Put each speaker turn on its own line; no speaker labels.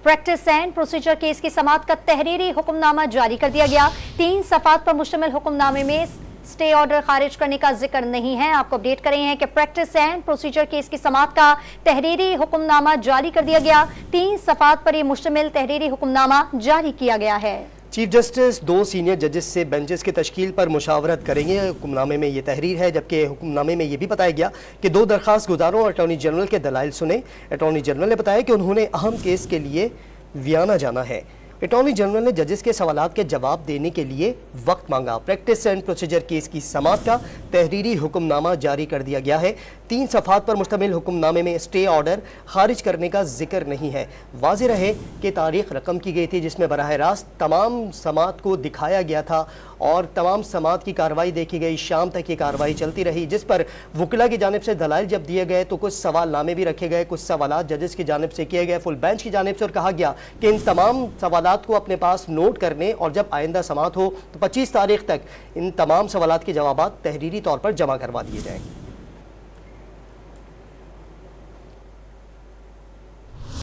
Practice and procedure case की समाअत का तहरीरी हुक्मनामा जारी कर दिया गया। 3 सफ़ात पर मुश्तमिल हुक्मनामे में स्टे ऑर्डर खारिज करने का जिक्र नहीं है। आपको अपडेट कर रहे हैं कि प्रैक्टिस एंड प्रोसीजर केस की समाअत का तहरीरी हुक्मनामा जारी कर दिया गया। 3 सफ़ात पर यह मुश्तमिल तहरीरी हुक्मनामा जारी किया गया है।
चीफ जस्टिस 2 सीनियर जजेस से बेंचेस की तश्कील पर मुशावरत करेंगे। हुक्मनामे में ये तहरीर है, जबकि हुक्मनामे में ये भी बताया गया कि 2 दरख्वास्त गुजारों और अटॉर्नी जनरल के दलाइल सुने। अटॉर्नी जनरल ने बताया कि उन्होंने अहम केस के लिए वियना जाना है। अटॉर्नी जनरल ने जजेस के सवालात के जवाब देने के लिए वक्त मांगा। प्रैक्टिस एंड प्रोसीजर केस की समाअत का तहरीरी हुक्मनामा जारी कर दिया गया है। 3 सफ़ात पर मुश्तमिल हुक्मनामे में स्टे ऑर्डर खारिज करने का जिक्र नहीं है। वाज़ेह रहे कि तारीख रकम की गई थी जिसमें बराह रास्त तमाम समाअत को दिखाया गया था और तमाम समाअत की कार्रवाई देखी गई। शाम तक ये कार्रवाई चलती रही, जिस पर वकीला की जानिब से दलाइल जब दिए गए तो कुछ सवालनामे भी रखे गए, कुछ सवालात जजेस की जानिब से किए गए फुल बेंच की जानिब से, और कहा गया कि इन तमाम सवालात को अपने पास नोट करने और जब आइंदा समाअत हो तो 25 तारीख तक इन तमाम सवालात के जवाबात तहरीरी तौर पर जमा करवा दिए जाएंगे।